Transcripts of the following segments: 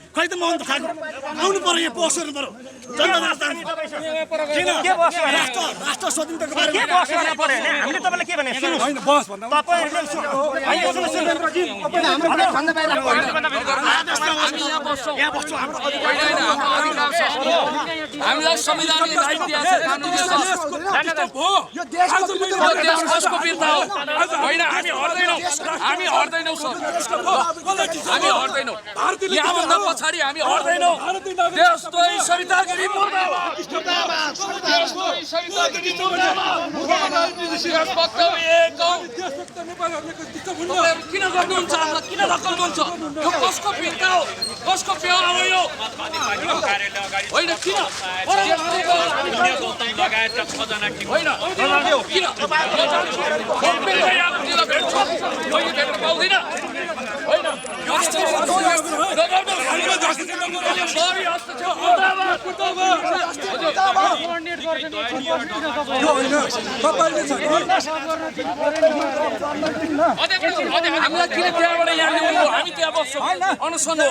खै त मोहन खाएको आउनु पर्यो यहाँ बस्नु पर्यो जनता राजधानी राष्ट्र स्वतन्त्रको बारेमा के बस गर्न पर्यो हैन हामीले तपाईलाई के भने सुन्नुस् हैन बस भन्दा तपाईहरुले हामी यहाँ बस्छौं हाम्रो अधिकार हैन हाम्रो अधिकार छ हामीलाई संविधानले राइट दिएको छ कानुन दिएको छ यो देशको देशको बिर्ता हो हैन हामी हट्दैनौं सर हामी हट्दैनौं यहाँभन्दा पछाडि हामी हट्दैनौं देशद्रोही सवितागिरी मुर्दाबाद देशद्रोही सवितागिरी मुर्दाबाद वक्तव्य एक हौ किन गर्नुहुन्छ हामीलाई किन धक्काउनुहुन्छ यो कसको बिर्ता हो कसको बेहोरा हो यो होइन किन गौतम लगायतका 6 जना होइन किन भेट्न पाउँदैन होइन हामीलाई किन त्यहाँबाट यहाँ ल्याउनु हामी त्यहाँ बस्छौँ अनसन हो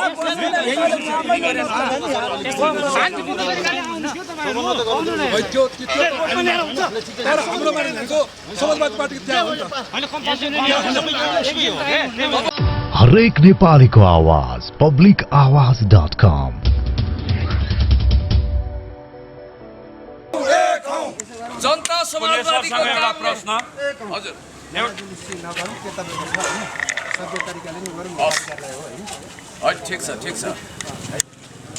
हरेक नेपालीको आवाज publicawaaz.com जनता समाजवादीको एउटा प्रश्न हजुर ठिक छ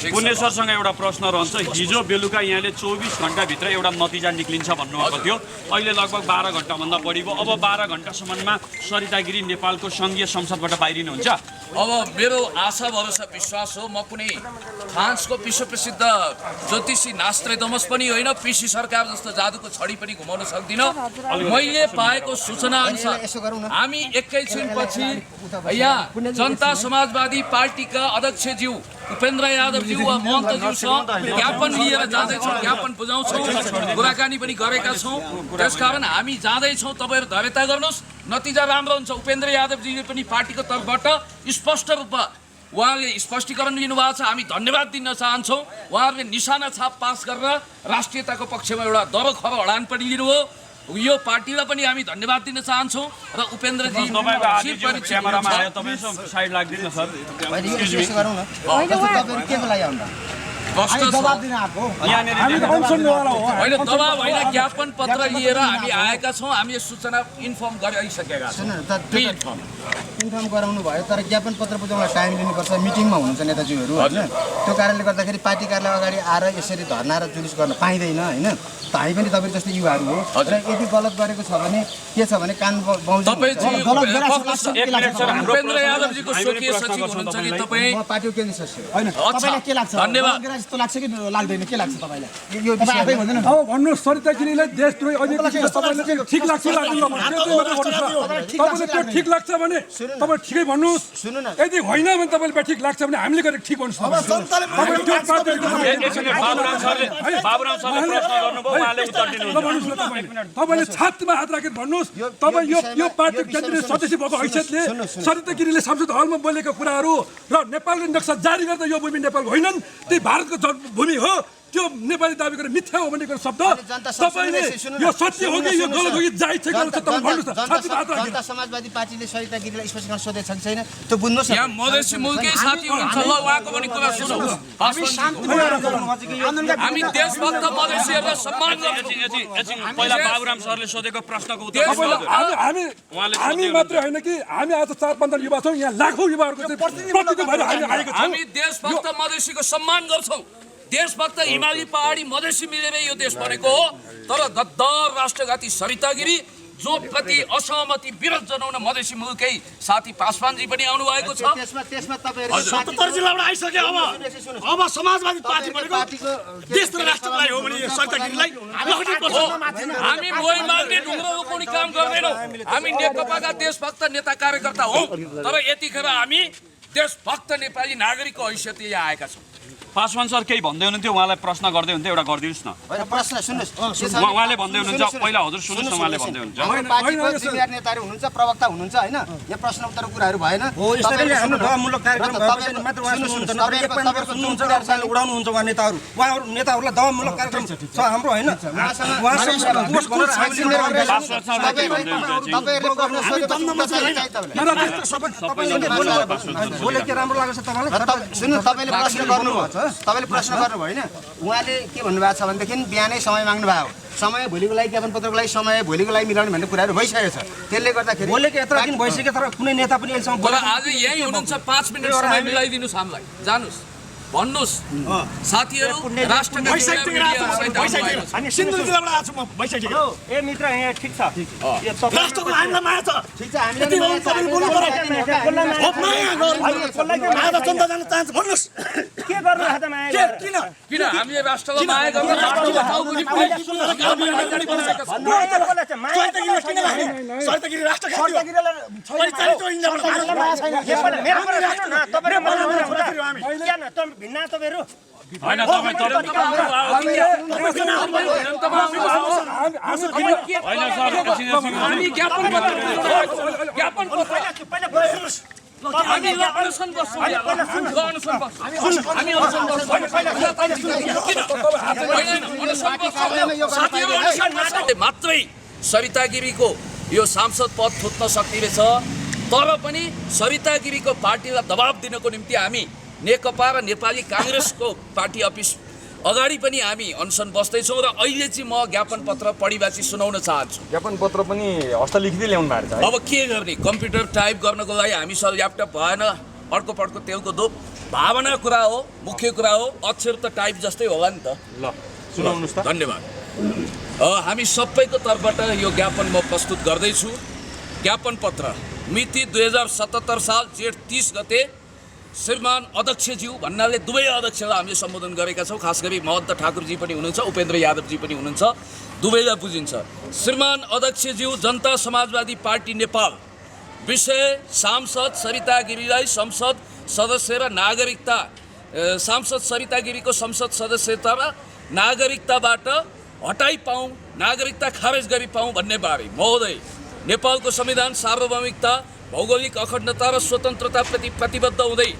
पुण्येश्वरसँग एउटा प्रश्न रहन्छ हिजो बेलुका यहाँले 24 घण्टाभित्र एउटा नतिजा निक्लिन्छ भन्नुभएको थियो अहिले लगभग 12 घण्टाभन्दा बढी भयो अब 12 घण्टासम्ममा सरिता गिरी नेपालको संघीय संसदबाट बाहिरिनुहुन्छ अब मेरो आशा भरोसा विश्वास हो म कुनै फ्रान्सको विश्व प्रसिद्ध ज्योतिषी नास्ट्रेडमस पनि होइन पिसी सरकार जस्तो जादुको छडी पनि घुमाउन सक्दिन मैले पाएको सूचना अनुसार हामी एकैछिनपछि यहाँ जनता समाजवादी पार्टीका अध्यक्षज्यू उपेन्द्र यादवज्यू वा महन्तज्यूसँग ज्ञापन लिएर जाँदैछौँ ज्ञापन बुझाउँछौँ कुराकानी पनि गरेका छौँ त्यसकारण हामी जाँदैछौँ तपाईँहरू धैर्यता गर्नुहोस् नतिजा राम्रो हुन्छ उपेन्द्र यादवजीले पनि पार्टीको तर्फबाट स्पष्ट रूपमा उहाँले स्पष्टीकरण लिनुभएको छ हामी धन्यवाद दिन चाहन्छौँ उहाँहरूले निशाना छाप पास गरेर राष्ट्रियताको पक्षमा एउटा दरो खरो हडान पनि लिनुभयो यो पार्टीलाई पनि हामी धन्यवाद दिन चाहन्छौँ र उपेन्द्रजी क्यामेरामा आयो तपाईँ साइड लाग्दैन सर होइन दबाब होइन ज्ञापन पत्र लिएर हामी आएका छौँ हामीले सूचना इन्फर्म गरिसकेका छौँ इन्फर्म गराउनु भयो तर ज्ञापन पत्र बुझाउनलाई टाइम लिनुपर्छ मिटिङमा हुनुहुन्छ नेताजीहरू होइन त्यो कारणले गर्दाखेरि पार्टी कार्यालय अगाडि आएर यसरी धर्ना र जुलुस गर्न पाइँदैन होइन हामी पनि तपाईँ जस्तो युवाहरू हो र यदि गलत गरेको छ भने के छ भने कान उपेन्द्र यादवजीको स्वकीय सचिव हुनुहुन्छ नि तपाईँ पार्टीको केन्द्रीय सचिव होइन तपाईँलाई के लाग्छ धन्यवाद जस्तो लाग्छ कि लाग्दैन के लाग्छ तपाईँलाई यो अब भन्नुहोस् सरिता गिरीलाई देशद्रोही अहिले ठिक लाग्छ तपाईँले त्यो ठिक लाग्छ भने तपाईँ ठिकै भन्नुहोस् यदि होइन भने तपाईँले ठिक लाग्छ भने हामीले गरेर ठिक भन्नुहोस् तपाईँले छातीमा हात राखेर भन्नुहोस् तपाईँ यो पार्टी केन्द्रीय सदस्य भएको हैसियतले सरिता गिरीले संसद हलमा बोलेका कुराहरू र नेपालको नक्सा जारी गर्दा यो भूमि नेपालको होइनन् ती भारतको भूमि हो त्यो नेपाली दाबी गरेर मिथ्या हो भनेको शब्द जनता तपाईले यो सत्य हो कि यो गलत हो कि जायज छ कि गलत छ तपाईँ भन्नुहोस् न साथी हात राखेर जनता समाजवादी पार्टीले सरिता गिरीलाई स्पष्टीकरण सोधेको छ कि छैन त्यो बुझ्नुहोस् न यहाँ मधेसी मुलकै साथी हुनुहुन्छ ल उहाँको पनि कुरा सुनौ हामी देशभक्त मधेसीहरूलाई सम्मान गर्छौँ एकछिन पहिला बाबुराम सरले सोधेको प्रश्नको उत्तर दिनुहोस्। हामी मात्र होइन कि हामी आज 4-5 युवा छौँ यहाँ लाखौँ युवाहरूको चाहिँ प्रतिनिधित्व भएर हामी आएको छौँ हामी देशभक्त मधेसीको सम्मान गर्छौँ देशभक्त हिमाली पहाडी मधेसी मिलेर यो देश बनेको हो तर गद्दार राष्ट्रघाती सरिता गिरी जो प्रति असहमति विरोध जनाउन मधेसी मुलकै साथी पासवानजी पनि आउनु भएको छ त्यसमा तपाईहरु 77 जिल्लाबाट आइसक्यो अब समाजवादी पार्टी भनेको देश र राष्ट्रको लागि हो भने सरिता गिरीलाई हामी मोही माग्ने ढुङ्ग्रो उकाउने काम गर्दैनौँ हामी नेकपाका देशभक्त नेता कार्यकर्ता हौ तर यतिखेर हामी देशभक्त नेपाली नागरिकको हैसियतले यहाँ आएका छौँ पासवान सर केही भन्दै हुनुहुन्थ्यो उहाँलाई प्रश्न गर्दै हुन्थ्यो एउटा गरिदिनुहोस् न होइन प्रश्न सुन्नुहोस् उहाँले भन्दै हुनुहुन्छ पहिला हजुर सुन्नुहोस् न उहाँले भन्दै हुनुहुन्छ हाम्रो पार्टीको जिम्मेवार नेताहरू हुनुहुन्छ प्रवक्ता हुनुहुन्छ होइन यहाँ प्रश्न उत्तर कुराहरू भएन हो यसरी हाम्रो दबामूलक कार्यक्रम भएपछि मात्र उहाँ सुन्नुहुन्छ नत्र एक पाइनमा सुन्नुहुन्छ र उडाउनुहुन्छ उहाँ नेताहरू उहाँहरू नेताहरूलाई दबामूलक कार्यक्रम छ हाम्रो होइन बोले के राम्रो लाग्छ तपाईँलाई सुन्नु तपाईँले प्रश्न गर्नुभयो तपाईँले प्रश्न गर्नुभयो होइन उहाँले के भन्नुभएको छ भनेदेखि बिहानै समय माग्नु भयो समय भोलिको लागि ज्ञापन पत्रको लागि समय भोलिको लागि मिलाउने भन्ने कुराहरू भइसकेको छ त्यसले गर्दाखेरि बोलेको यत्रो दिन भइसक्यो तर कुनै नेता पनि अहिलेसम्म तर आज यही हुनुहुन्छ 5 मिनट समय मिलाइदिनुहोस् हामीलाई जानुहोस् भन्नुहोस् साथीहरू हामी सिन्धुली जिल्लाबाट आएको छु म भइसक्यो ए मित्र यहाँ ठिक छ राष्ट्रको हामीलाई माया छ ठिक छ हामीले माया जनता जान चाहन्छ भन्नुहोस् के गर्नु हात माया किन हामीले राष्ट्रलाई माया गर्न भिन्ना तपाईँहरू होइन तपाईँ हामी ज्ञापन पत्र ज्ञापन पत्र हामी अनसन बस्छौँ हामी अनसन बस्छौँ मात्रै सरिता गिरीको यो सांसद पद थुत्न सक्ने रहेछ तर पनि सरिता गिरीको पार्टीलाई दबाब दिनको निम्ति हामी नेकपा र नेपाली काङ्ग्रेसको पार्टी अफिस अगाडि पनि हामी अनसन बस्दैछौँ र अहिले चाहिँ म ज्ञापन पत्र पढिबाची सुनाउन चाहन्छु ज्ञापन पत्र पनि हस्तलिखितै ल्याउनु भएको छ अब के गर्ने कम्प्युटर टाइप गर्नको लागि हामीसँग ल्यापटप भएन अर्को पटको तेलको दोप भावना कुरा हो मुख्य कुरा हो अक्षर त टाइप जस्तै होला नि त ल सुनाउनुहोस् त धन्यवाद हामी सबैको तर्फबाट यो ज्ञापन म प्रस्तुत गर्दैछु ज्ञापन पत्र मिति 2077 साल जेठ 30 गते श्रीमान अध्यक्षज्यू भन्नाले दुवै अध्यक्षलाई हामीले सम्बोधन गरेका छौँ खास गरी महन्त ठाकुरजी पनि हुनुहुन्छ उपेन्द्र यादवजी पनि हुनुहुन्छ दुवैलाई बुझिन्छ श्रीमान अध्यक्षज्यू जनता समाजवादी पार्टी नेपाल विषय सांसद सरिता गिरीलाई संसद सदस्य र नागरिकता सांसद सरिता गिरीको संसद सदस्यता र नागरिकताबाट हटाइ पाऊँ नागरिकता खारेज गरी पाऊँ भन्ने बारे महोदय नेपालको संविधान सार्वभौमिकता भौगोलिक अखण्डता र स्वतन्त्रताप्रति प्रतिबद्ध हुँदै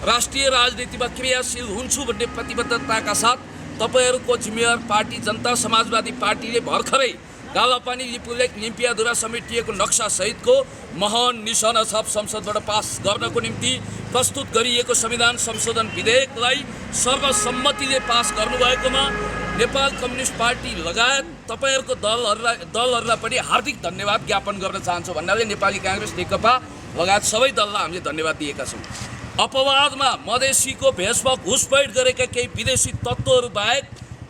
राष्ट्रिय राजनीतिमा क्रियाशील हुन्छु भन्ने प्रतिबद्धताका साथ तपाईँहरूको जिम्मेवार पार्टी जनता समाजवादी पार्टीले भर्खरै कालापानी लिपुलेक लिम्पियाधुरा समेटिएको नक्सासहितको महान निशाना छाप संसदबाट पास गर्नको निम्ति प्रस्तुत गरिएको संविधान संशोधन विधेयकलाई सर्वसम्मतिले पास गर्नुभएकोमा नेपाल कम्युनिस्ट पार्टी लगायत तपाईँहरूको दलहरूलाई पनि हार्दिक धन्यवाद ज्ञापन गर्न चाहन्छु भन्नाले नेपाली काङ्ग्रेस नेकपा लगायत सबै दललाई हामीले धन्यवाद दिएका छौँ अपवादमा मधेसीको भेषमा घुसपैठ गरेका केही विदेशी तत्त्वहरू बाहेक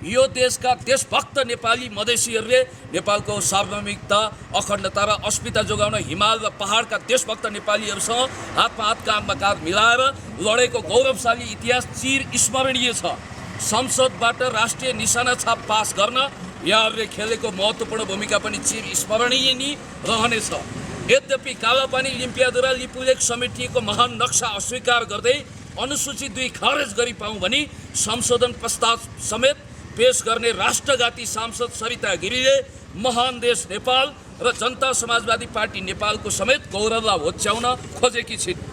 यो देशका देशभक्त नेपाली मधेसीहरूले नेपालको सार्वभौमिकता अखण्डता र अस्मिता जोगाउन हिमाल र पहाडका देशभक्त नेपालीहरूसँग हातमा हात काँधमा काँध मिलाएर लडेको गौरवशाली इतिहास चिर स्मरणीय छ संसदबाट राष्ट्रिय निशाना छाप पास गर्न यहाँहरूले खेलेको महत्त्वपूर्ण भूमिका पनि चिर स्मरणीय नै रहनेछ यद्यपि कालापानी लिम्पियाधुरा लिपुलेक समेटिएको महान नक्सा अस्वीकार गर्दै अनुसूची 2 खारेज गरी पाऊँ भनी संशोधन प्रस्ताव समेत पेश गर्ने राष्ट्रघाती सांसद सरिता गिरीले महान देश नेपाल र जनता समाजवादी पार्टी नेपालको समेत गौरवलाई होच्याउन खोजेकी छिन्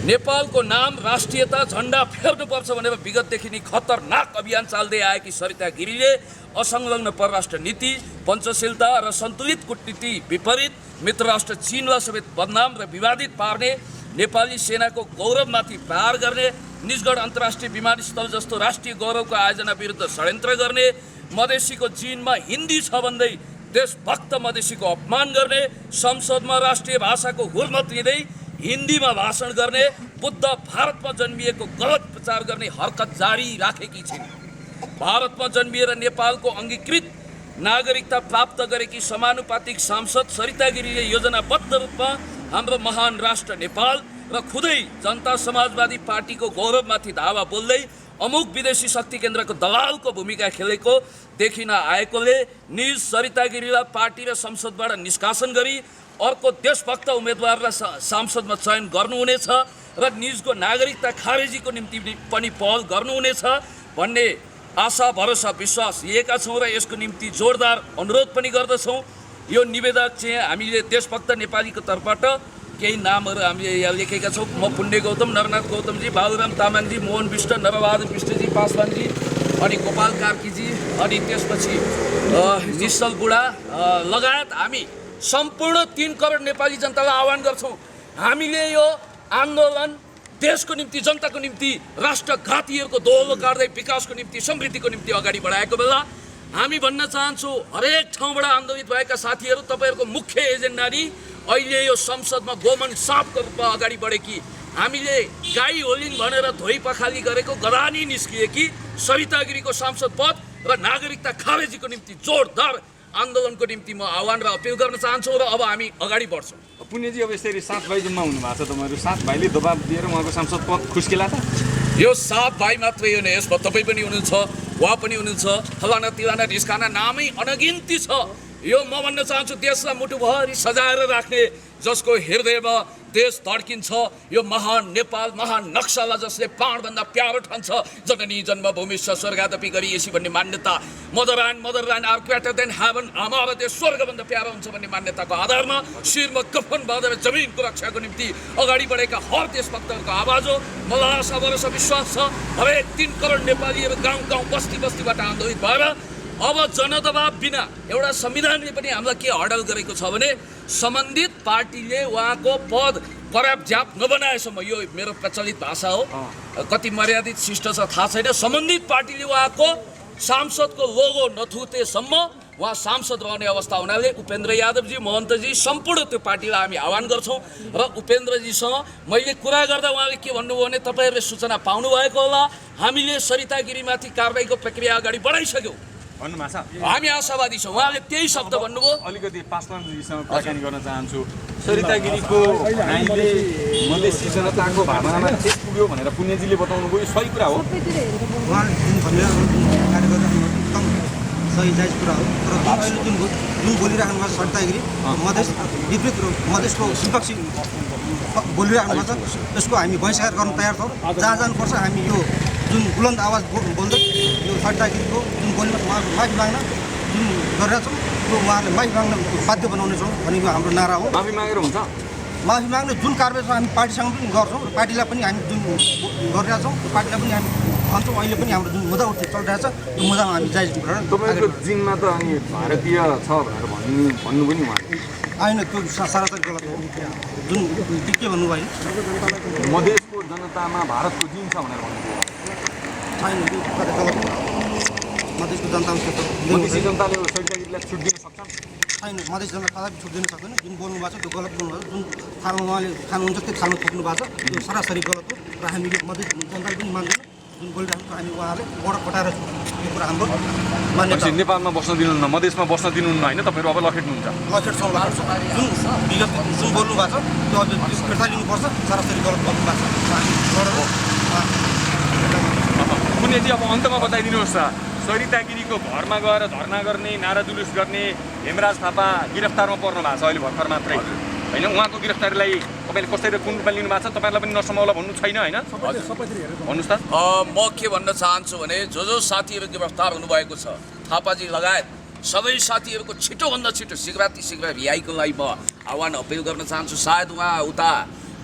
नेपालको नाम राष्ट्रियता झन्डा फेर्नुपर्छ भनेर विगतदेखि नै खतरनाक अभियान चाल्दै आएकी सरिता गिरीले असंलग्न परराष्ट्र नीति, पञ्चशीलता र सन्तुलित कूटनीति विपरीत मित्र राष्ट्र चीनलाई समेत बदनाम र विवादित पार्ने, नेपाली सेनाको गौरवमाथि प्रहार गर्ने, निजगढ अन्तर्राष्ट्रिय विमानस्थल जस्तो राष्ट्रिय गौरवको आयोजना विरुद्ध षड्यन्त्र गर्ने, मधेसीको जिनमा हिन्दी छ भन्दै देशभक्त मधेसीको अपमान गर्ने, संसदमा राष्ट्रिय भाषाको हुर्मत लिँदै हिन्दीमा भाषण गर्ने, बुद्ध भारतमा जन्मिएको गलत प्रचार गर्ने हरकत जारी राखेकी छिन्। भारतमा जन्मिएर नेपालको अङ्गीकृत नागरिकता प्राप्त गरेकी समानुपातिक सांसद सरिता गिरीले योजनाबद्ध रूपमा हाम्रो महान राष्ट्र नेपाल र खुदै जनता समाजवादी पार्टीको गौरवमाथि धावा बोल्दै अमुक विदेशी शक्ति केन्द्रको दलालको भूमिका खेलेको देखिन आएकोले निज सरिता गिरीलाई पार्टी र संसदबाट निष्कासन गरी अर्को देशभक्त उम्मेदवारलाई सांसदमा चयन गर्नुहुनेछ र निजको नागरिकता खारेजीको निम्ति पनि पहल गर्नुहुनेछ भन्ने आशा भरोसा विश्वास लिएका छौँ र यसको निम्ति जोरदार अनुरोध पनि गर्दछौँ। यो निवेदक चाहिँ हामीले देशभक्त नेपालीको तर्फबाट केही नामहरू हामीले यहाँ लेखेका छौँ। म पुण्य गौतम, नरनाथ गौतमजी, बाबुराम तामाङजी, मोहन विष्ट, नरबहादुर विष्टजी, पासवानजी, अनि गोपाल कार्कीजी, अनि त्यसपछि निश्चल बुढा लगायत हामी सम्पूर्ण 3 करोड नेपाली जनतालाई आह्वान गर्छौँ। हामीले यो आन्दोलन देशको निम्ति, जनताको निम्ति, राष्ट्रघातीहरूको दोहोलो काट्दै विकासको निम्ति, समृद्धिको निम्ति अगाडि बढाएको बेला हामी भन्न चाहन्छौँ हरेक ठाउँबाट आन्दोलित भएका साथीहरू, तपाईँहरूको मुख्य एजेन्डा नि अहिले यो संसदमा गोमन सापको रूपमा अगाडि बढेकी, हामीले गाई होलिन् भनेर धोइ पखाली गरेको गदानी निस्किएकी सरिता गिरीको सांसद पद र नागरिकता खारेजीको निम्ति जोरदार आन्दोलनको निम्ति म आह्वान र अपिल गर्न चाहन्छु र अब हामी अगाडि बढ्छौँ। पुण्यजी, अब यसरी 7 भाइ जम्मा हुनुभएको छ, तपाईँहरू 7 भाइले दबाब दिएर उहाँको सांसद पद खुस्केला त? यो 7 भाइ मात्रै हो नि, यसमा तपाईँ पनि हुनुहुन्छ, उहाँ पनि हुनुहुन्छ, फलाना तिलाना ढिस्काना नामै अनगिन्ती छ। यो म भन्न चाहन्छु देशलाई मुटुभरि सजाएर राख्ने, जसको हृदयमा देश धड्किन्छ, यो महान नेपाल, महान नक्सालाई जसले प्राणभन्दा प्यारो ठान्छ, जननी जन्मभूमि स्वर्गादपि गरी यसी भन्ने मान्यता, mother land are greater than heaven, हाम्रो देश स्वर्गभन्दा प्यारो हुन्छ भन्ने मान्यताको आधारमा शिरमा कफन बाँधेर जमिनको रक्षाको निम्ति अगाडि बढेका हर देशभक्तहरूको आवाज हो। मलाई आशा भरोसा विश्वास छ हरेक 3 करोड नेपालीहरू गाउँ बस्तीबाट आन्दोलित भएर अब जनदबाव बिना एउटा संविधानले पनि हामीलाई के हडल गरेको छ भने सम्बन्धित पार्टीले उहाँको पद पर्याप्त नबनाएसम्म, यो मेरो प्रचलित भाषा हो, कति मर्यादित शिष्ट छ थाहा छैन, सम्बन्धित पार्टीले उहाँको सांसदको लोगो नथुतेसम्म उहाँ सांसद रहने अवस्था हुनाले उपेन्द्र यादवजी, महन्तजी, सम्पूर्ण त्यो पार्टीलाई हामी आह्वान गर्छौँ। र उपेन्द्रजीसँग मैले कुरा गर्दा उहाँले के भन्नुभयो भने तपाईँहरूले सूचना पाउनुभएको होला, हामीले सरिता गिरीमाथि कारबाहीको प्रक्रिया अगाडि बढाइसक्यौँ भन्नुभएको छ। हामी आशावादी छौँ। उहाँले त्यही शब्द भन्नुभयो। अलिकति पासवानजीसँग कुराकानी गर्न चाहन्छु। सरिता गिरीको भनाइले मधेसी जनताको भावनामा ठेस पुग्यो भनेर पुण्यजीले बताउनु भयो, सही कुरा हो? उहाँले जुन भनेर कार्य गर्दा एकदम सही जायज कुरा हो। तर अहिले जुन बोलिराख्नु भएको छ सरिता गिरी, मधेस विपरीत मधेसको विपक्षी बोलिराख्नु भएको छ, त्यसको हामी बहिष्कार गर्न तयार छौँ। जहाँ जानुपर्छ हामी यो जुन बुलन्द आवाज बोल्दै यो सरिता गिरीको जुन बोल्न माफी माग्न जुन गरिरहेको छौँ, त्यो उहाँहरूले माफी माग्न बाध्य बनाउनेछौँ भनेको हाम्रो नारा हो। माफी मागेर हुन्छ? माफी माग्ने जुन कारबाही छ हामी पार्टीसँग पनि गर्छौँ, पार्टीलाई पनि हामी जुन गरिरहेका छौँ त्यो पार्टीलाई पनि हामी भन्छौँ। अहिले पनि हाम्रो जुन मुद्दा चलिरहेको छ त्यो मुद्दामा हामी जायज गरेर तपाईँको जिम्मा त अनि भारतीय छ भनेर भन्नु पनि उहाँले होइन, त्यो सरासरी गलत हो। जुन के भन्नुभयो मधेसको जनतामा भारतको जिन छ भनेर भन्नुभयो, छैन, त्यो गलत हो। मधेसको जनतामा मधेसी जनताले सरिता गिरीलाई छुट दिन सक्छन्? छैन, मधेस जनता कदापि छुट दिन सक्दैन। जुन बोल्नु भएको छ त्यो गलत बोल्नुभएको छ। जुन थालमा उहाँले खानुहुन्छ त्यो थालमा थोक्नु भएको छ, त्यो सरासरी गलत हो। र हामीले मधेस जनताले पनि मान्दैन। जुन बोलिरहेको छ हामी उहाँले बोर्डर पठाएर यो कुरा हाम्रो मान्यता। नेपालमा बस्न दिनुहुन्न, मधेसमा बस्न दिनुहुन्न होइन? तपाईँहरू अब लखेट्नुहुन्छ? लखेट्छौँ। जुन विगत जुन बोल्नु भएको छ त्यो अझ फिर्ता लिनुपर्छ। सरासरी गलत बोल्नु भएको छ। पुण्यजी, अब अन्तमा बताइदिनुहोस् त, सरिता गिरीको घरमा गएर धर्ना गर्ने, नारा जुलुस गर्ने हेमराज थापा गिरफ्तारमा पर्नु भएको छ अहिले भर्खर मात्रै होइन? उहाँको गिरफ्तारीलाई तपाईँले कसरी कुन रूपमा लिनु भएको छ? तपाईँलाई पनि नसमाउला भन्नु छैन होइन? भन्नुहोस् त। म के भन्न चाहन्छु भने जो साथीहरू गिरफ्तार हुनुभएको छ, थापाजी लगायत सबै साथीहरूको छिटोभन्दा छिटो शीघ्र भिआईको लागि म आह्वान अपिल गर्न चाहन्छु। सायद उहाँ उता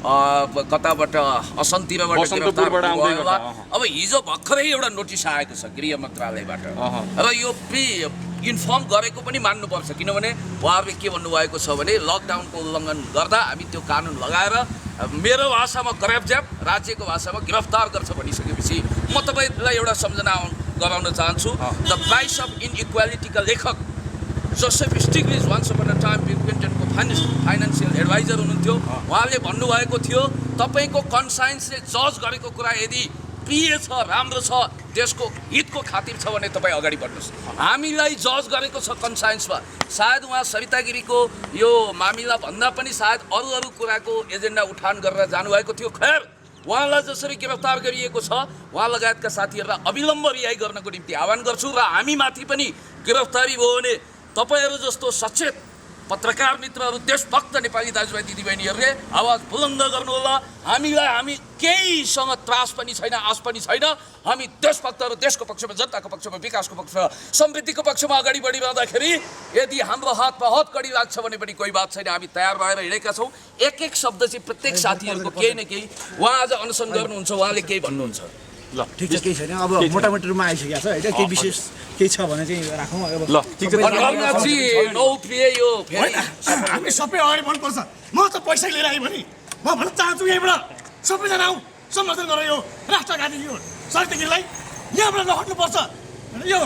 कताबाट असमतिरबाट बसन्तपुरबाट आउँदै गर्दा, अब हिजो भर्खरै एउटा नोटिस आएको छ गृह मन्त्रालयबाट र यो इन्फर्म गरेको पनि मान्नुपर्छ किनभने उहाँहरूले के भन्नुभएको छ भने लकडाउनको उल्लङ्घन गर्दा हामी त्यो कानुन लगाएर मेरो भाषामा ग्रेप्ज्याप राज्यको भाषामा गिरफ्तार गर्छ भनिसकेपछि म तपाईँलाई एउटा सम्झना गराउन चाहन्छु द प्राइस अफ इनइक्वालिटीका लेखक Joseph Stiglitz once upon a time bill क्लिन्टनको फाइनेन्सियल एडभाइजर हुनुहुन्थ्यो उहाँले भन्नुभएको थियो तपाईँको कन्साइन्सले जज गरेको कुरा यदि प्रिय छ राम्रो छ देशको हितको खातिर छ भने तपाईँ अगाडि बढ्नुहोस् हामीलाई जज गरेको छ कन्साइन्समा सायद उहाँ सरिता गिरीको यो मामिला भन्दा पनि सायद अरू कुराको एजेन्डा उठान गरेर जानुभएको थियो खैर उहाँलाई जसरी गिरफ्तार गरिएको छ उहाँ लगायतका साथीहरूलाई अविलम्ब रिहाई गर्नको निम्ति आह्वान गर्छु र हामीमाथि पनि गिरफ्तारी भयो भने तपाईँहरू जस्तो सचेत पत्रकार मित्रहरू देशभक्त नेपाली दाजुभाइ दिदीबहिनीहरूले आवाज बुलन्द गर्नुहोला हामी केहीसँग त्रास पनि छैन आश पनि छैन हामी देशभक्तहरू देशको पक्षमा जनताको पक्षमा विकासको पक्षमा समृद्धिको पक्षमा अगाडि बढिरहँदाखेरि यदि हाम्रो हातमा हतकडी लाग्छ भने पनि कोही बात छैन हामी तयार भएर हिँडेका छौँ एक शब्द चाहिँ प्रत्येक साथीहरूको केही न केही उहाँ आज अनसन गर्नुहुन्छ उहाँले केही भन्नुहुन्छ ल ठिक छ केही छैन अब मोटामोटी रूपमा आइसकेको छ होइन केही विशेष केही छ भने चाहिँ राखौँ अब ल ठिक छ हामी सबै अगाडि बढ्नुपर्छ म त पैसा लिएर आएँ भने म भन्न चाहन्छु यहीँबाट सबैजना आउँ समर्थन गरेर यो राष्ट्रघाती यो सरिता यहाँबाट नहट्नुपर्छ यो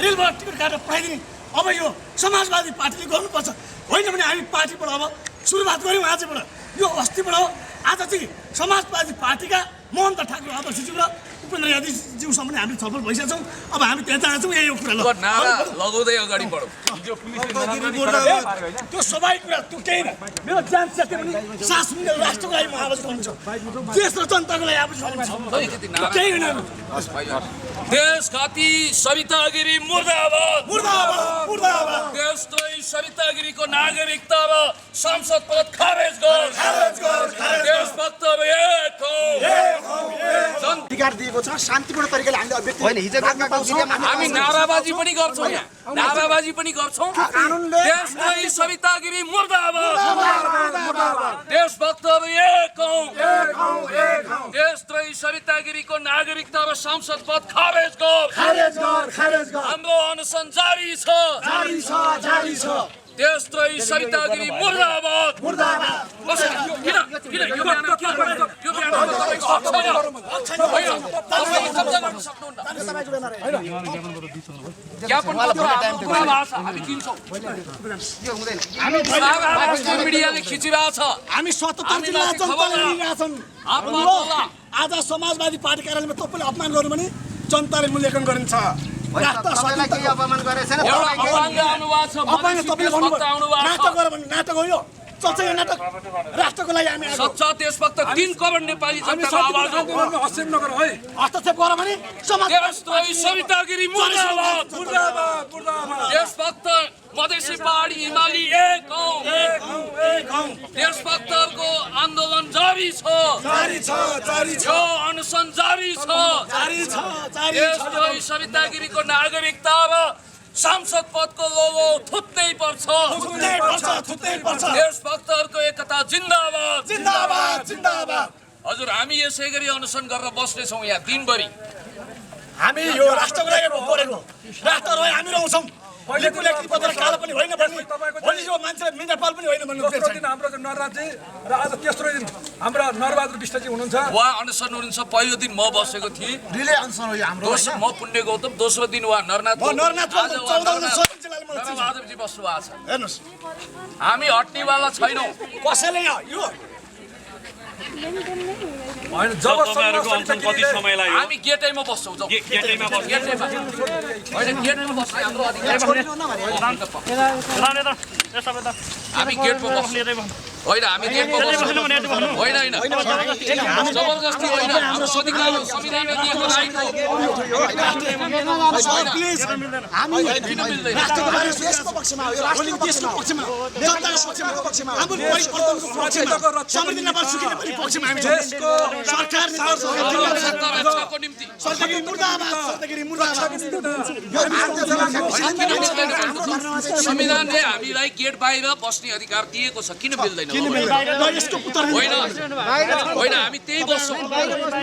रेलबाट टिकट काटेर पठाइदिने अब यो समाजवादी पार्टीले गर्नुपर्छ होइन भने हामी पार्टीबाट अब सुरुवात गऱ्यौँ आजबाट यो अस्तिबाट हो आज चाहिँ समाजवादी पार्टीका मोहन ठाकुर आदर्शज्यू र उपेन्द्र यादवज्यूसँग पनि हामी छलफल भइसकेका छौँ अब हामी त्यहाँ चाहन्छौँ यही हो कुरा लगाउँदै अगाडि बढौँ त्यो स्वाभाविक कुरा त्यो केही न मेरो जान सके पनि सास मिलेर राष्ट्रको लागि म आवाज गर्नुहुन्छ देश र जनताको लागि आवाज गर्नुहुन्छ केही होइन देशघाती सरिता गिरी मुर्दाबाद मुर्दाबाद मुर्दाबाद देशद्रोही सरिता गिरीको नागरिकता र संसद पद खारेज गर देशभक्तहरू एक हौ अधिकार दिएको छ शान्तिपूर्ण तरिकाले हामीले अभिव्यक्ति होइन हिजो हामी नाराबाजी पनि गर्छौँ यहाँ नाराबाजी पनि गर्छौँ देशद्रोही सरिता गिरी मुर्दाबाद देशभक्तहरू एक हौ देशद्रोही सरिता गिरीको नागरिकता र संसद पद खारेज गर हाम्रो अनसन जारी छ देशद्रोही सरिता गिरी मुर्दाबाद मिडियाले खिचिरहेछ हामी 77 जिल्ला जनताले लिइरहेछन् आज समाजवादी पार्टी कार्यालयमा तपाईँले अपमान गर्नु भने जनताले मूल्याङ्कन गरिन्छ नाटक हो यो चल्छ यो नाटक राष्ट्रको लागि हामी सच्चा देशभक्त 3 करोड नेपाली जनताको आवाज हो हस्तक्षेप नगर है हस्तक्षेप गर भने देशद्रोही सरिता गिरी मुर्दाबाद देशभक्त मधेसी पहाडी हिमाली एक हौ देशभक्तहरूको आन्दोलन जारी छ यो अनसन जारी छ देशद्रोही सरिता गिरीको नागरिकता र सांसद पदको लोभो थुत्नै पर्छ देशभक्तहरूको एकता जिन्दाबाद हजुर हामी यसै गरी अनसन गरेर बस्नेछौँ यहाँ दिनभरि हामी यो राष्ट्रको लागि परेको राष्ट्रको लागि हामी रहन्छौँ कालो पनि होइन भोलि यो मान्छे नेपाल पनि होइन भन्नु दिन हाम्रो नरराजी र आज तेस्रो दिन हाम्रो नरबहादुर विष्टजी हुनुहुन्छ उहाँ अनसन हुनुहुन्छ पहिलो दिन म बसेको थिएँ रिले अनसन हो हाम्रो म पुण्य गौतम दोस्रो दिन उहाँ नरनाथ नरबहादुरजी बस्नु भएको छ हेर्नुहोस् हामी हट्नेवाला छैनौँ कसैले यो होइन तपाईँहरूको अनसन कति समय लाग्यो हामी गेटैमा बस्छौँ गेटैमा बस्नु होइन गेटमा बस्ने हाम्रो अधिकार हामी गेटमा बस्ने होइन हामी गेटमा बस्नु होइन जबरजस्ती होइन हाम्रो संविधानमा दिएको राइट हो हामी राष्ट्रको लागि देशको पक्षमा हो यो राष्ट्रको देशको पक्षमा जनताको पक्षमा हाम्रो परिवर्तनको पक्षमा समृद्धि नेपाल सुखी नेपाली पक्षमा हामी छौँ सरकार सत्ता रक्षाको निम्ति सरितागिरी मुर्दाबाद सरितागिरी मुर्दाबाद संविधानले हामीलाई गेट बाहिर बस्ने अधिकार दिएको छ, किन मिल्दैन? यसको उत्तर होइन होइन, हामी त्यही बस्छौँ।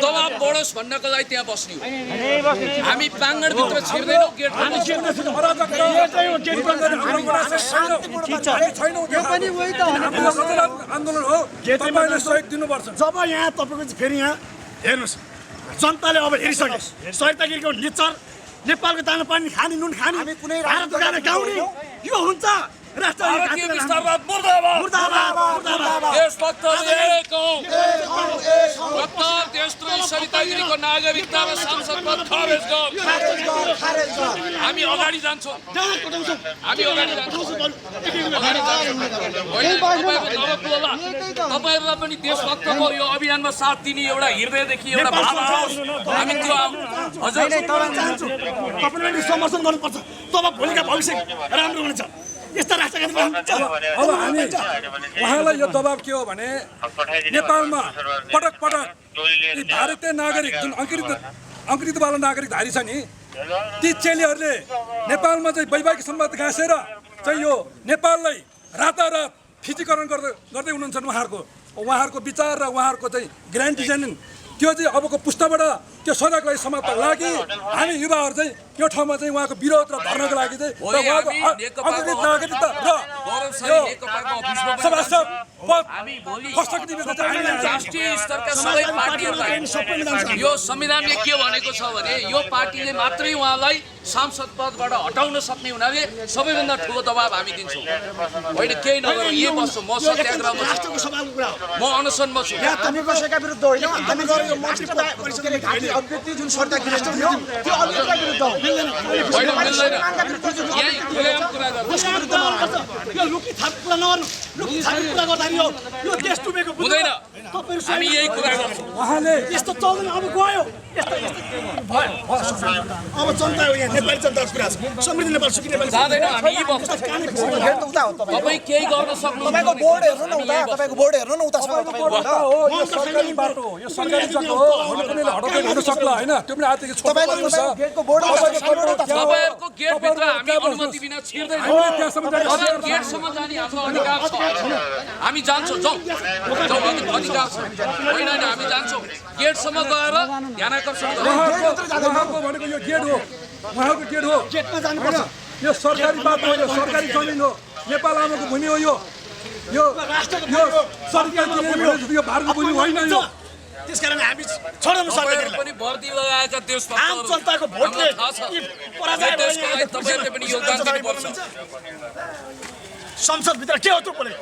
दबाब बढोस् भन्नको लागि त्यहाँ बस्ने हो। हामी प्राङ्गणभित्र छिर्दैनौँ, गेटमा आन्दोलन हो, तपाईले सहयोग दिनुपर्छ। जब यहाँ तपाईँको फेरि यहाँ हेर्नुहोस्, जनताले अब हेरिसक्यो सरितागिरीको निचर नेपालको दाना पानी खाने नुन खाने भारतको गाना गाउने यो हुन्छ। भारतीय विस्तारवाद मुर्दाबाद मुर्दाबाद मुर्दाबाद देशभक्त एक हौं। गद्दार देशद्रोही सरितागिरीको नागरिकता र सांसद पद खारेज गर। हामी अगाडि जान्छौँ, हामी अगाडि जान्छौँ। तपाईँहरूलाई पनि देशभक्तको यो अभियानमा साथ दिने एउटा हृदयदेखि एउटा भावना होस्। हामी त्यो हजुर चाहन्छु तपाईँले समर्थन गर्नुपर्छ, तब भोलिका भविष्य राम्रो हुनेछ। यस्ता राष्ट्रघाती अब हामी उहाँलाई यो दबाब के हो भने नेपालमा पटक पटक यी भारतीय नागरिक जुन अङ्कृतवाला नागरिकधारी छ नि, ती चेलीहरूले नेपालमा चाहिँ वैवाहिक सम्बन्ध गाँसेर चाहिँ यो नेपाललाई रातारात फिजीकरण गर्दै हुनुहुन्छ। उहाँहरूको विचार र उहाँहरूको चाहिँ ग्रान्ड डिजाइन त्यो चाहिँ अबको पुस्ताबाट त्यो सजाको लागि समाप्त लागि हामी युवाहरू चाहिँ यो ठाउँमा चाहिँ उहाँको विरोध र धर्नाको लागि चाहिँ नागरिकता र सभासद पद हस्तक्षेप निवेदन चाहिँ राष्ट्रिय स्तरका सबै पार्टीहरूलाई यो संविधानले के भनेको छ भने यो पार्टीले मात्रै उहाँलाई सांसद पदबाट हटाउन सक्ने हुनाले सबैभन्दा ठुलो दबाब हामी दिन्छौँ। होइन केही नगरौँ, यही बस्छौँ। म सत्याग्रहमा छु, म अनसनमा छु। जुन सरितागिरी थियो त्यो अलिकति विरुद्ध हो। होइन मिल्दैन, यही खुलेआम कुरा गर्नु। यो लुकी थाप कुरा नगर्नु, लुकी थाप कुरा गर्दाखेरि यो देश डुबेको हुँदैन। हामी यही कुरा गर्छौँ। उहाँले यस्तो चल्दैन, अब गयो यस्तो भयो। अब जनता हो, यहाँ नेपाली जनताको कुरा छ। समृद्ध नेपाल सुखी नेपाल जाँदैन, हामी यही बस्छौँ। तपाईँ केही गर्न सक्नु तपाईँको बोर्ड हेर्नु न उता, तपाईँको बोर्ड हेर्नु न उता छ। यो सरकारी बाटो हो, यो सरकारी जग्गा हो, कुनैले हटाउँदैन हुन सक्ला होइन। त्यो पनि आजदेखि तपाईँको गेटको बोर्ड तपाईँहरूको गेटभित्र हामी अनुमति बिना छिर्दैनौँ। गेटसम्म जाने हाम्रो अधिकार छ, हामी जान्छौँ। जाउँ अधिकार छ। होइन हामी जान्छौँ, गेटसम्म गएर ध्यान आकर्षण उहाँको भनेको यो गेट हो, उहाँको गेट हो। गेटमा जानुपर्छ। यो सरकारी बाटो हो, यो सरकारी जमिन हो, नेपाल आमाको भूमि हो। यो सरकारी यो भारतको भूमि होइन। यो त्यसकारण हामी छोड्नु सक्दैनौँ। पनि भर्ती लगाएका आम जनताको भोटले देशको लागि तपाईँहरूले पनि योगदान दिनुपर्छ। संसदभित्र के हो त्यो बोले?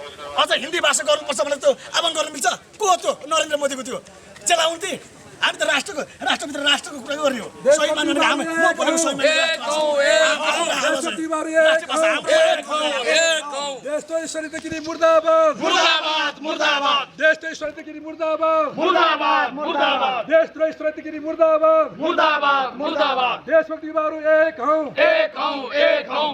अझ हिन्दी भाषा गर्नुपर्छ भने त्यो आह्वान गर्नु मिल्छ? को हो त्यो? नरेन्द्र मोदीको त्यो चलाउने? हामी त राष्ट्रभित्र राष्ट्रको कुरा गर्ने हो। सही मान्नु भने हामी म बोलेको सही देशद्रोही सरितागिरी मुर्दाबाद मुर्दाबाद मुर्दाबाद देशद्रोही सरितागिरी मुर्दाबाद मुर्दाबाद मुर्दाबाद देशद्रोही सरितागिरी मुर्दाबाद मुर्दाबाद मुर्दाबाद देशभक्त युवाहरू एक हौं एक हौं एक हौं।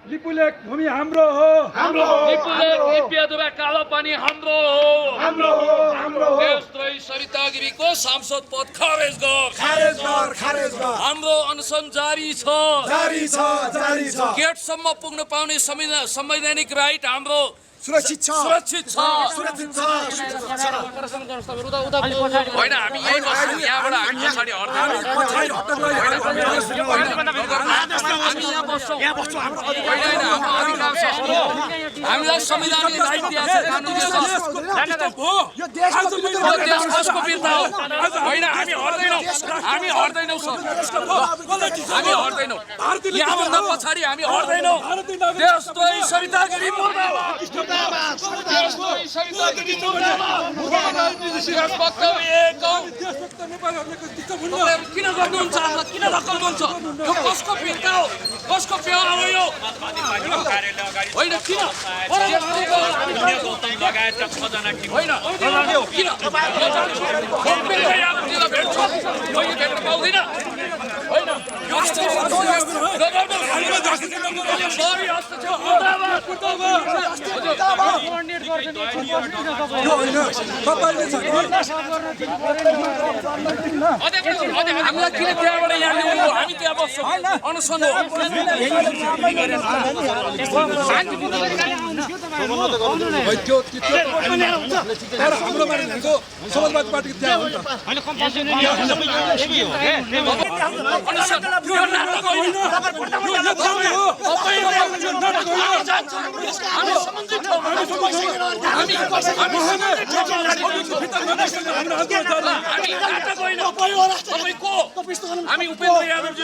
लिपुलेक भूमि हाम्रो हो, हाम्रो हो। लिपुलेक इपियादुबा कालो पानी हाम्रो हो, हाम्रो हो, हाम्रो हो। देशद्रोही सरितागिरीको सांसद पद खारेज गर। हाम्रो अनसन जारी छ। गेटसम्म पुग्न पाउने संवैधानिक राइट हाम्रो सुरक्षित छ। होइन हामी यही बस्छौँ, यहाँबाट हामी पछाडि हट्दैनौँ। हामी यहाँ बस्छौँ, होइन हाम्रो अधिकार छ। हामीलाई संविधानले राइट दिएको छ, कानुनले छ। यो देश कसको बिर्ता हो? होइन हामी हट्दैनौँ, हामी हट्दैनौँ सर, हामी हट्दैनौँ। यहाँभन्दा पछाडि हामी हट्दैनौँ। देशद्रोही सरितागिरी मुर्दाबाद। देशद्रोही सरितागिरी मुर्दाबाद। देशभक्त एक हौं। किन गर्नुहुन्छ? किन धक्काउनुहुन्छ? यो कसको फिर्ता हो? कसको प्यारो हो यो? होइन किन? लगायतका 6 जना होइन किन? भेट्छु, मैले भेट्न पाउँदिनँ। होइन यो होइन तपाईँले छ नि हामीलाई किन त्यहाँबाट यहाँ ल्याउनु हामी त्यहाँ बस्छौँ अनसन हो तर हाम्रोमा भनेको समाजवादी पार्टीको त्यहाँ हो नि त हामी उपेन्द्र यादवजी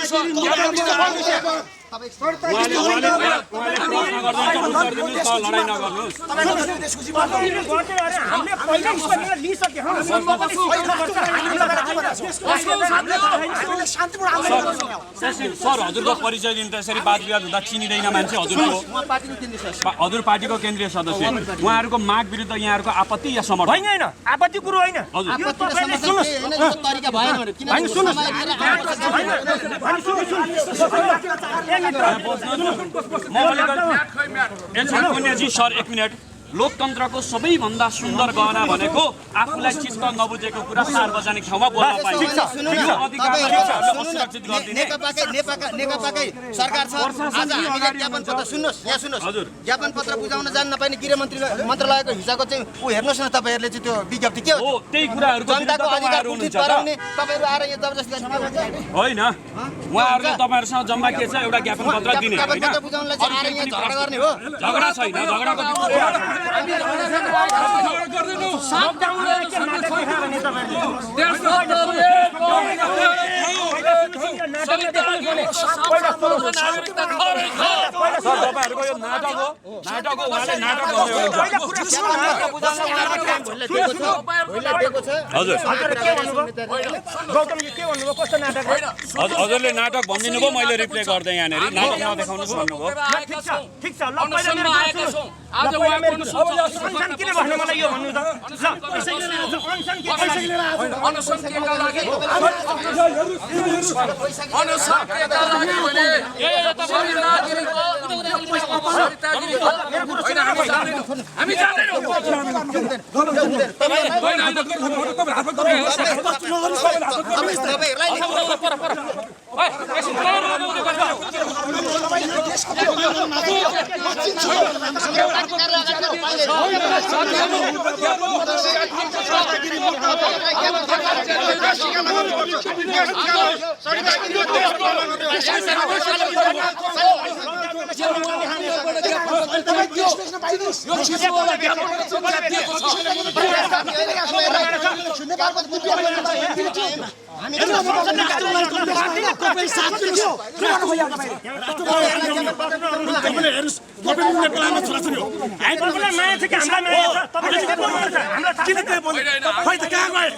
लडाइँ नगर्नुहोस् सर हजुरको परिचय दिनु त यसरी वाद विवाद हुँदा चिनिँदैन मान्छे हजुर पार्टीको केन्द्रीय सदस्य उहाँहरूको माग विरुद्ध यहाँहरूको आपत्ति या समर्थन होइन आपत्ति कुरो होइन यो तपाईले सुन्नुस् तरिका भएन भने किन सुन्नुस् सर एक मिनट लोकतन्त्रको सबैभन्दा सुन्दर गहना भनेको आफूलाई चित्त नबुझेको कुरा सार्वजनिक ठाउँमा बोल्न पाइन्छ नेकपाकै सरकार छ आज हामीले ज्ञापन पत्र सुन्नुहोस् यहाँ सुन्नुहोस् ज्ञापन पत्र बुझाउन जान्न नपाइने गृह मन्त्रालयको हिसाबको चाहिँ ऊ हेर्नुहोस् न तपाईँहरूले चाहिँ त्यो विज्ञप्ति के हो त्यही कुराहरूको जनताको अधिकार कुण्ठित गराउने तपाईँहरू आएर यहाँ जबरजस्ती होइन उहाँहरूले तपाईँहरूसँग जम्मा के छ एउटा ज्ञापन पत्र दिने ज्ञापन पत्र बुझाउनलाई चाहिँ आएर यहाँ झगडा गर्ने हो झगडा छैन झगडाको तपाईँहरूको यो नाटक हो उहाँले नाटक हजुरले नाटक भनिदिनु भयो मैले रिप्ले गर्दै यहाँनिर नाटक नदेखाउनु भन्नुभयो किन भन्नु मलाई यो भन्नु त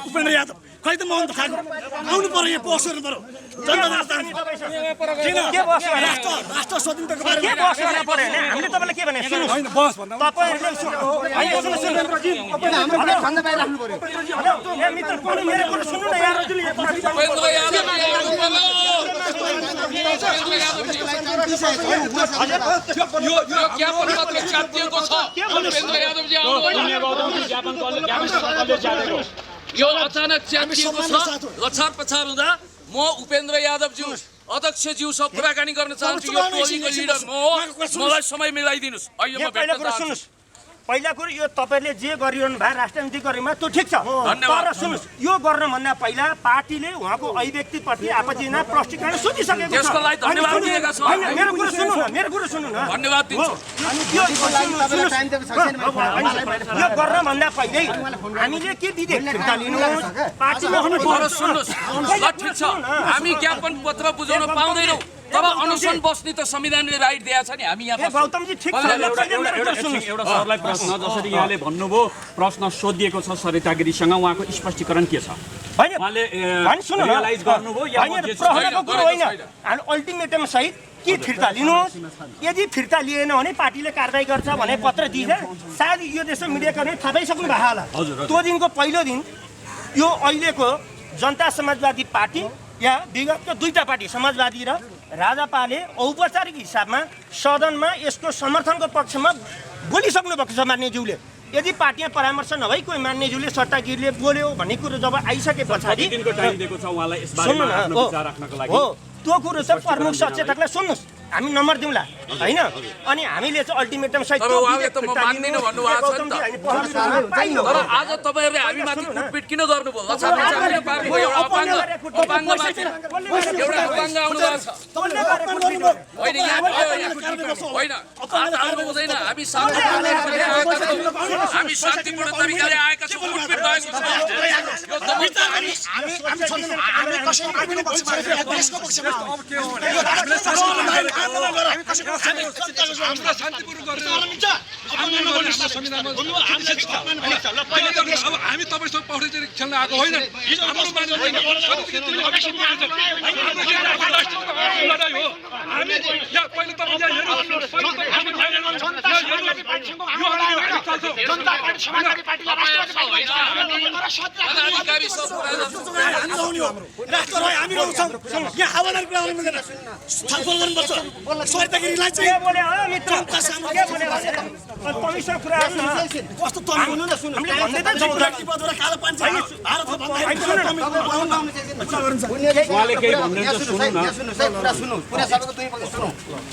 उपेन्द्र यादव खै त मोहन ठाकुर आउनु पर्यो यहाँ बस गर्नु पर्यो राष्ट्र स्वतन्त्रको बारेमा हामीले तपाईँलाई के भने सुन्नुहोस् बस भन्दा यो अचानक च्यातिएको छ लछार पछार हुँदा म उपेन्द्र यादवज्यू अध्यक्षज्यू सब कुराकानी गर्न चाहन्छु यो टोलीको लिडर म हो मलाई समय मिलाइदिनुस् अहिले म भेट्न चाहन्छु पहिला कुरो यो तपाईले जे गरिरहनु भयो राष्ट्रनीति गरेमा त्यो ठिक छ तर सुन्नुस् यो गर्नुभन्दा पहिला पार्टीले उहाँको अभिव्यक्तिप्रति आपत्तिजना प्रष्टीकरण सोधिसकेको छ त्यसको लागि धन्यवाद दिएका छौँ मेरो कुरा सुन्नु न धन्यवाद दिन्छु यो गर्नुभन्दा पहिल्यै हामीले के विधेयक फिर्ता लिनु पार्टीमा सुन्नुहोस् ल ठिक छ हामी ज्ञापन पत्र बुझाउन पाउँदैनौँ तब अनुसन बस्ने त संविधानले राइट दिएको छ नि हामी यहाँ एउटा सरलाई प्रश्न जसरी यहाँले भन्नुभयो प्रश्न सोधिएको छ सरिता गिरीसँग उहाँको स्पष्टीकरण के छ उहाँले रियलाइज गर्नुभयो या अल्टिमेटम सहित के फिर्ता लिनुहोस् यदि फिर्ता लिएन भने पार्टीले कारबाही गर्छ भने पत्र दिए सायद यो देशमा मिडियाकर्मी थाहा पाइसक्नु भएको होला त्यो दिनको पहिलो दिन यो अहिलेको जनता समाजवादी पार्टी या विगतको दुईटा पार्टी समाजवादी र राजापाले औपचारिक हिसाबमा सदनमा यसको समर्थनको पक्षमा बोलिसक्नु भएको छ मान्यज्यूले। यदि पार्टीमा परामर्श नभई कोही मान्यज्यूले सट्टागिरीले बोल्यो भन्ने कुरो जब आइसके पछाडि दिनको टाइम दिएको छ उहाँलाई यसबारेमा आफ्नो विचार राख्नको लागि। हो त्यो कुरो चाहिँ प्रमुख सचेतकलाई सुन्नुहोस्, हामी नम्बर दिउँला होइन। अनि हामीले चाहिँ अल्टिमेटम सहित तर उहाँले त म मान्दिनँ भन्नुभएको छ नि त। तर आज तपाईँहरूले हामीमाथि कुटपिट किन गर्नुभयो? लछापिछापिले पार्नुभयो। एउटा अपाङ्गमाथि एउटा अपाङ्ग आउनु भएको छ। होइन यहाँ होइन आज आउनु हुँदैन। हामी शान्तिपूर्ण तरिकाले आएका छौँ। कुटपिट भएको छ यो दमनता हामी तपाईँसँग पौडी खेल्न आएको होइन।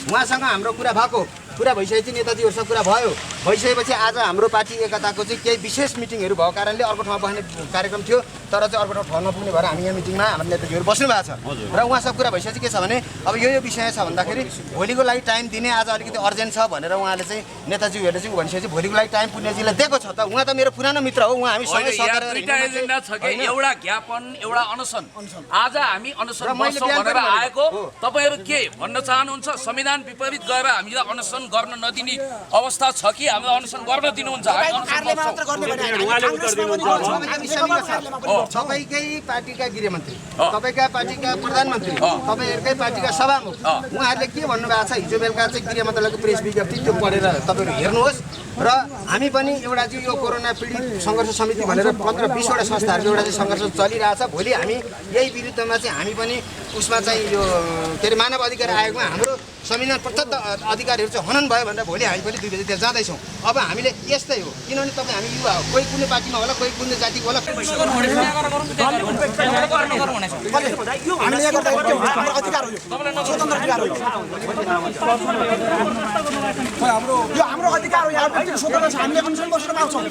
उहाँसँग हाम्रो कुरा भएको कुरा भइसकेपछि नेताजीहरूसँग कुरा भयो। भइसकेपछि आज हाम्रो पार्टी एकताको चाहिँ केही विशेष मिटिङहरू भएको कारणले अर्को ठाउँमा बस्ने कार्यक्रम थियो, तर चाहिँ अर्को ठाउँ नपुग्ने भएर हामी यहाँ मिटिङमा हाम्रो नेताजीहरू बस्नु भएको छ। र उहाँसँग कुरा भइसकेपछि के छ भने अब यो विषय छ भन्दाखेरि भोलिको लागि टाइम दिने आज अलिकति अर्जेन्ट छ भनेर उहाँले चाहिँ नेताजीहरूले चाहिँ भनिसकेपछि भोलिको लागि टाइम पुण्यजीलाई दिएको छ। त उहाँ त मेरो पुरानो मित्र हो, उहाँ हामी सँगै एजेन्डा छ कि एउटा ज्ञापन एउटा अनसन। आज हामी अनसन बस्छौँ भनेर आएको तपाईँहरू के भन्न चाहनुहुन्छ? संविधान विपरीत गएर हामीलाई अनसन गर्न नदिने अवस्था छ कि हामीलाई अनसन गर्न दिनुहुन्छ? तपाईँकै पार्टीका गृहमन्त्री, तपाईँका पार्टीका प्रधानमन्त्री, तपाईँहरूकै पार्टीका सभामुख उहाँहरूले के भन्नुभएको छ हिजो बेलुका चाहिँ गृह मन्त्रालयको प्रेस विज्ञप्ति त्यो पढेर तपाईँहरू हेर्नुहोस्। र हामी पनि एउटा चाहिँ यो कोरोना पीडित सङ्घर्ष समिति भनेर 15-20वटा संस्थाहरूको एउटा चाहिँ सङ्घर्ष चलिरहेछ। भोलि हामी यही विरुद्धमा चाहिँ हामी पनि उसमा चाहिँ यो के अरे मानव अधिकार आयोगमा हाम्रो संविधान प्रदत्त अधिकारहरू चाहिँ हनन भयो भनेर भोलि हामी पनि 2 बजी त्यहाँ जाँदैछौँ। अब हामीले यस्तै हो, किनभने तपाईँ हामी युवा हो, कोही कुनै पार्टीमा होला, कोही कुनै जातिको होला। हाम्रो अधिकार हो, यहाँ व्यक्तिको स्वतन्त्र छ, हामीले पनि बस्न पाउँछौँ।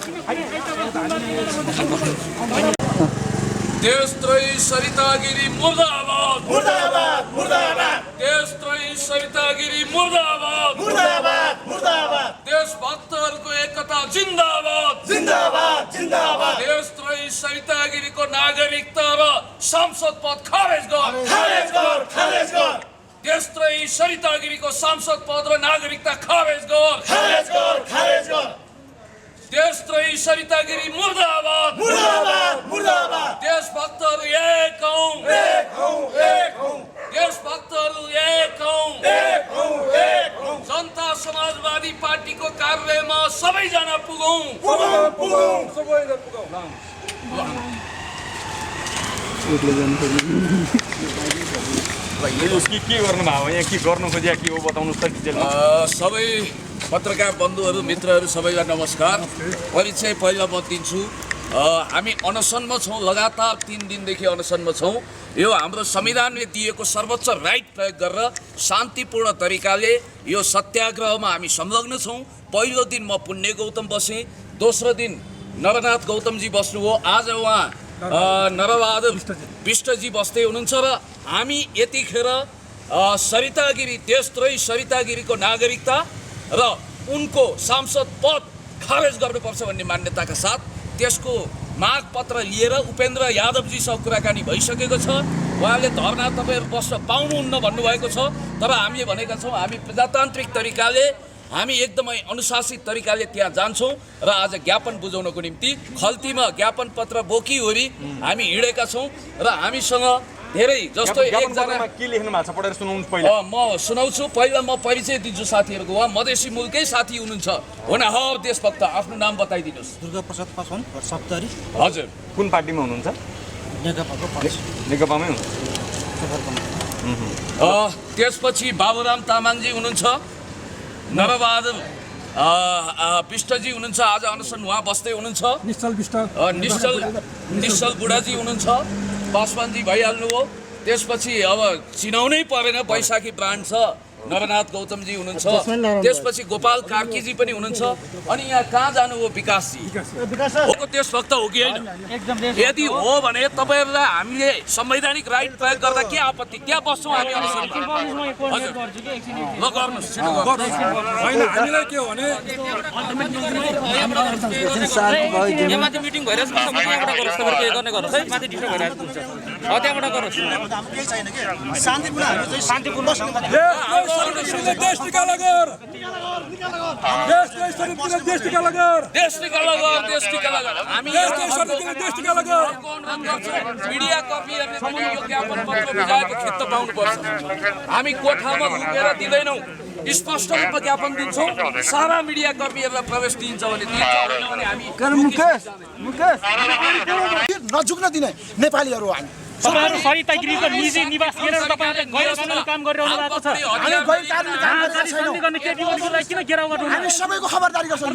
देशद्रोही सरितागिरी मुर्दाबाद, मुर्दाबाद मुर्दाबाद। देशद्रोही सरितागिरी मुर्दाबाद, मुर्दाबाद मुर्दाबाद। देशभक्तहरूको एकता जिन्दाबाद, जिन्दाबाद जिन्दाबाद। देशद्रोही सरितागिरीको नागरिकता र सांसद पद खारेज गर, खारेज गर, खारेज गर। देशद्रोही सरितागिरीको सांसद पद र नागरिकता खारेज गर, खारेज गर, खारेज गर। देशद्रोही सरितागिरी मुर्दाबाद, मुर्दाबाद मुर्दाबाद। देशभक्तहरू एक हौं, एक हौं, एक हौं। देशभक्तहरू एक हौं, एक हौं, एक हौं। जनता समाजवादी पार्टीको कार्यालयमा सबैजना पुगौं, पुगौं, पुगौं। उसकी के गर्नुभयो यहाँ, के गर्नु खोज्या के हो बताउनुहोस् त डिटेलमा। सबै पत्रकार बन्धुहरू मित्रहरू सबैलाई नमस्कार। परिचय पहिला म दिन्छु। हामी अनसनमा छौँ, लगातार 3 दिनदेखि अनसनमा छौँ। यो हाम्रो संविधानले दिएको सर्वोच्च राइट प्रयोग गरेर शान्तिपूर्ण तरिकाले यो सत्याग्रहमा हामी संलग्न छौँ। पहिलो दिन म पुण्य गौतम बसेँ, दोस्रो दिन नरनाथ गौतमजी बस्नुभयो, आज उहाँ नरबहादुर विष्टजी बस्दै हुनुहुन्छ। र हामी यतिखेर सरितागिरी देशद्रोही सरितागिरीको नागरिकता र उनको सांसद पद खारेज गर्नुपर्छ भन्ने मान्यताका साथ त्यसको माग पत्र लिएर उपेन्द्र यादवजीसँग कुराकानी भइसकेको छ। उहाँले धरना तपाईँहरू बस्न पाउनुहुन्न भन्नुभएको छ, तर हामीले भनेका छौँ हामी प्रजातान्त्रिक तरिकाले हामी एकदमै अनुशासित तरिकाले त्यहाँ जान्छौँ र आज ज्ञापन बुझाउनको निम्ति खल्तीमा ज्ञापन पत्र बोकिवरी हामी हिँडेका छौँ। र हामीसँग धेरै जस्तो एकजना के लेख्नु भएको छ पढेर सुनाउनु पहिला। म सुनाउँछु। पहिला म परिचय दिन्छु साथीहरूको। उहाँ मधेसी मुलकै साथी हुनुहुन्छ, होनहार देशभक्त। आफ्नो नाम बताइदिनुहोस्। दुर्गा प्रसाद पासवान सप्तरी। हजुर, कुन पार्टीमा हुनुहुन्छ? नेकपाको नेकपामै हुनुहुन्छ। त्यसपछि बाबुराम तामाङजी हुनुहुन्छ, नरबहादुर विष्टजी हुनुहुन्छ, आज अनसन उहाँ बस्दै हुनुहुन्छ, निश्चल बुढाजी हुनुहुन्छ, पासवानजी भइहाल्नुभयो। त्यसपछि अब चिनाउनै परेन, बैशाखी ब्रान्ड छ, नवनाथ गौतमजी हुनुहुन्छ, त्यसपछि गोपाल कार्कीजी पनि हुनुहुन्छ। अनि यहाँ कहाँ जानुभयो विकासजी? हो देशभक्त हो कि होइन? यदि हो भने तपाईँहरूलाई हामीले संवैधानिक राइट प्रयोग गर्दा के आपत्ति? त्यहाँ बस्छौँ हामी अनसनमा। हजुर ल गर्नुहोस्, छिटो गर्नुहोस्। होइन, हामीलाई के हो भने माथि मिटिङ भइरहेछ, यहाँबाट गरोस्, तपाईँहरू के गर्ने गरोस् है, माथि डिस्टर्ब भइरहेको हुन्छ, त्यहाँबाट गरोस्। देश निकाला गर, देश निकाला गर। हामी मिडिया कर्मीहरूले पनि यो ज्ञापन पत्र बुझाएको खेत पाउनुपर्छ। हामी कोठामा लुकेर दिँदैनौँ, स्पष्ट रूपमा ज्ञापन दिन्छौँ। सारा मिडिया कर्मीहरूलाई प्रवेश दिन्छ भने दिन्छ, होइन भने हामी नझुक्न दिने नेपालीहरू हामी। सरिता गिरीको निजी निवास हेरेर तपाईँहरूले गैर कानुनी काम गरिरहनु भएको छ। किन घेराउ गर्नु? हामी सबैको खबरदारी गर्छौँ।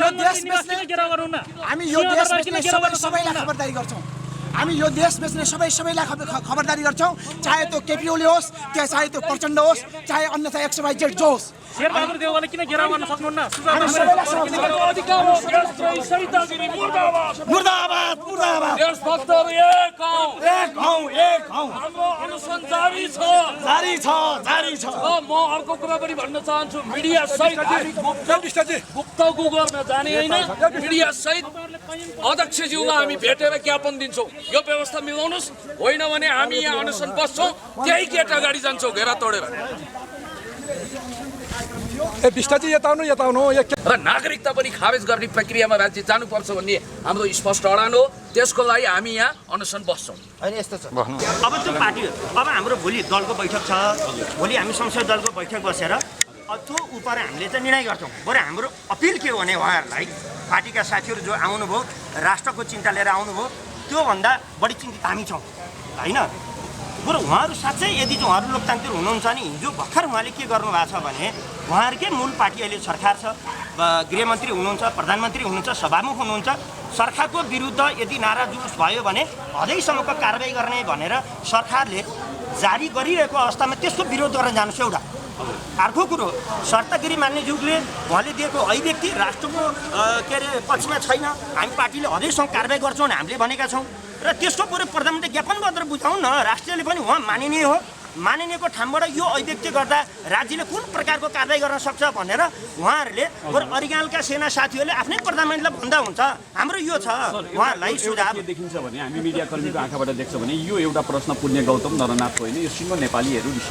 हामी यो देश बेच्ने सबैलाई खबरदारी गर्छौँ। हामी यो देश बेच्ने सबैलाई खबरदारी गर्छौँ, चाहे त्यो केपी ओली होस्, चाहे त्यो प्रचण्ड होस्, चाहे अन्यथा XYZ जो होस्। शेरबहादुर देउवाले किन घेराउ गर्न सक्नुहुन्न? मुर्दाबाद मुर्दाबाद। देशभक्तहरू एक हौँ, एक हौँ। हाम्रो अनुसन्धान जारी छ। म अर्को कुरा पनि भन्न चाहन्छु, मिडिया सहित गुप्तको गर्न जाने होइन, मिडिया सहित अध्यक्षज्यूलाई हामी भेटेर ज्ञापन दिन्छौँ। यो व्यवस्था मिलाउनुहोस्, होइन भने हामी यहाँ अनसन बस्छौँ, त्यही गेट अगाडि जान्छौँ घेरा तोडेर। विष्टजी यताउनु र नागरिकता पनि खारेज गर्ने प्रक्रियामा राज्य जानुपर्छ भन्ने हाम्रो स्पष्ट अडान हो। त्यसको लागि हामी यहाँ अनसन बस्छौँ। होइन यस्तो छ, अब त्यो पार्टी अब हाम्रो भोलि दलको बैठक छ, भोलि हामी संसद दलको बैठक बसेर त्यो उपर हामीले चाहिँ निर्णय गर्छौँ। बरु हाम्रो अपिल के हो भने उहाँहरूलाई, पार्टीका साथीहरू जो आउनुभयो, राष्ट्रको चिन्ता लिएर आउनुभयो, त्योभन्दा बढी चिन्तित हामी छौँ होइन। बरु उहाँहरू साँच्चै यदि चाहिँ उहाँहरू लोकतान्त्रिक हुनुहुन्छ नि, हिजो भर्खर उहाँले के गर्नुभएको छ भने उहाँहरूकै मूल पार्टी अहिले सरकार छ, गृहमन्त्री हुनुहुन्छ, प्रधानमन्त्री हुनुहुन्छ, सभामुख हुनुहुन्छ। सरकारको विरुद्ध यदि नारा जुलुस भयो भने हदैसम्मको कारबाही गर्ने भनेर सरकारले जारी गरिरहेको अवस्थामा त्यसको विरोध गर्न जानुहोस्। एउटा अर्को कुरो, शर्तगिरी मान्यज्यूले उहाँले दिएको अभिव्यक्ति राष्ट्रको के अरे पक्षमा छैन, हामी पार्टीले हदैसम्म कारबाही गर्छौँ भने हामीले भनेका छौँ। र त्यसको बरु प्रधानमन्त्री ज्ञापन पत्र बुझाउँ न, राष्ट्रियले पनि उहाँ मानिने हो, मानिनेको ठाउँबाट यो अभिव्यक्ति गर्दा राज्यले कुन प्रकारको कारबाही गर्न सक्छ भनेर उहाँहरूले बरु अरिगालका सेना साथीहरूले आफ्नै प्रधानमन्त्रीलाई भन्दा हुन्छ। हाम्रो यो छ उहाँहरूलाई सुझाव। देखिन्छ भने हामी मिडिया कर्मीको आँखाबाट देख्छौँ भने यो एउटा प्रश्न पुण्य गौतम नरनाथ होइन, यो सिङ्गो नेपालीहरू रिसाए